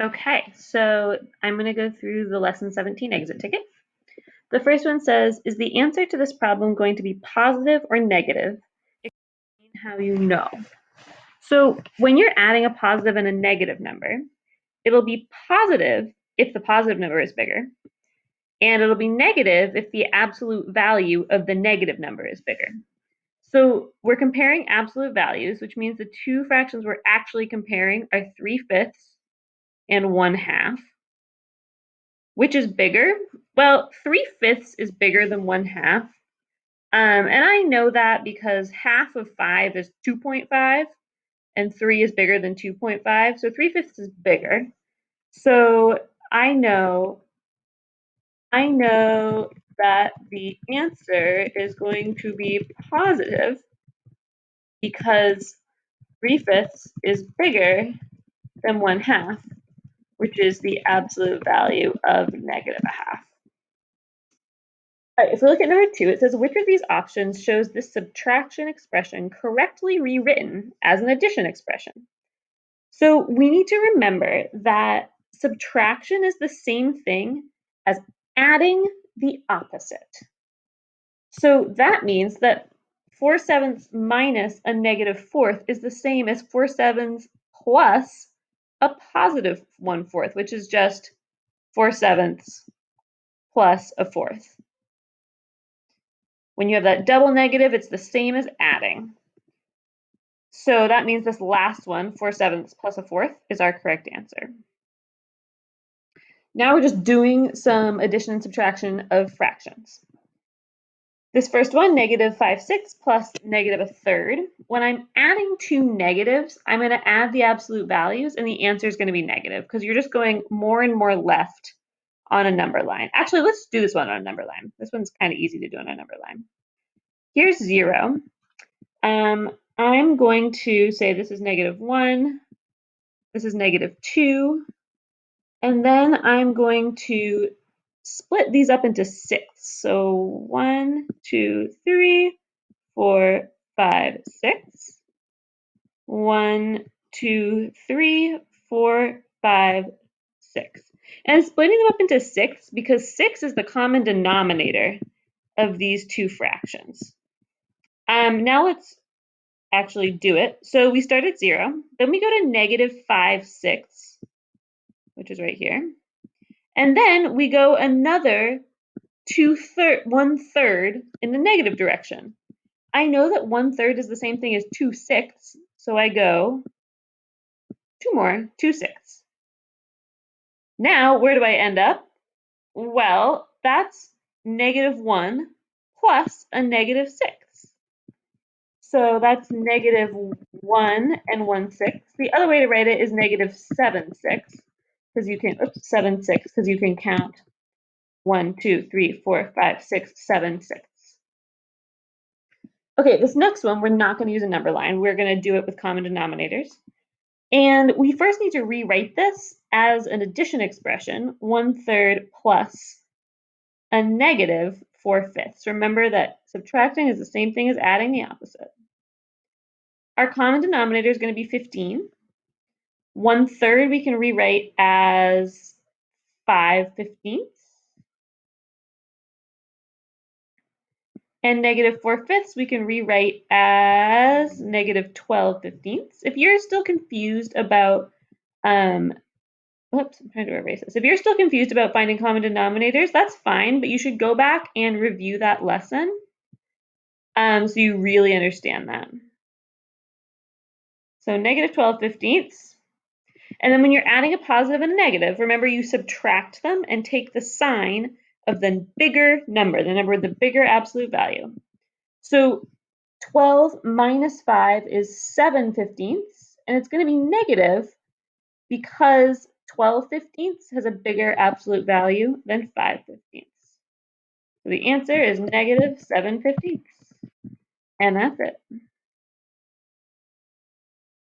Okay, so I'm going to go through the lesson 17 exit ticket. The first one says, is the answer to this problem going to be positive or negative? Explain how you know. So when you're adding a positive and a negative number, it'll be positive if the positive number is bigger, and it'll be negative if the absolute value of the negative number is bigger. So we're comparing absolute values, which means the two fractions we're actually comparing are 3/5 and 1/2. Which is bigger? Well, 3/5 is bigger than 1/2. And I know that because half of 5 is 2.5 and 3 is bigger than 2.5. So 3/5 is bigger. So I know that the answer is going to be positive because 3/5 is bigger than 1/2, which is the absolute value of -1/2. All right, if we look at number 2, it says, which of these options shows this subtraction expression correctly rewritten as an addition expression? So we need to remember that subtraction is the same thing as adding the opposite. So that means that 4/7 minus a -4 is the same as 4/7 plus a positive 1/4, which is just 4/7 plus a fourth. When you have that double negative, it's the same as adding. So that means this last one, 4/7 plus a fourth, is our correct answer. Now we're just doing some addition and subtraction of fractions. This first one, -5/6 plus -1/3. When I'm adding two negatives, I'm going to add the absolute values, and the answer is going to be negative because you're just going more and more left on a number line. Actually, let's do this one on a number line. This one's kind of easy to do on a number line. Here's 0. I'm going to say this is -1, this is -2, and then I'm going to split these up into 6. So 1, 2, 3, 4, 5, 6. 1, 2, 3, 4, 5, 6. And splitting them up into 6 because 6 is the common denominator of these two fractions. Now let's actually do it. So we start at 0, then we go to -5/6, which is right here. And then we go another 1/3 in the negative direction. I know that 1/3 is the same thing as 2/6, so I go 2 more, 2/6. Now, where do I end up? Well, that's -1 plus a -6. So that's -1 and 1/6. The other way to write it is -7/6 because you can 7/6 because you can count 1, 2, 3, 4, 5, 6, 7, 6. Okay, this next one we're not going to use a number line. We're going to do it with common denominators. And we first need to rewrite this as an addition expression, 1/3 plus a -4/5. Remember that subtracting is the same thing as adding the opposite. Our common denominator is going to be 15. 1/3 we can rewrite as 5/15. And -4/5 we can rewrite as -12/15. If you're still confused about, oops, I'm trying to erase this. If you're still confused about finding common denominators, that's fine, but you should go back and review that lesson so you really understand that. So -12/15. And then when you're adding a positive and a negative, remember you subtract them and take the sign of the bigger number, the number with the bigger absolute value. So 12 minus 5 is 7/15, and it's going to be negative because 12/15 has a bigger absolute value than 5/15. So the answer is -7/15, and that's it.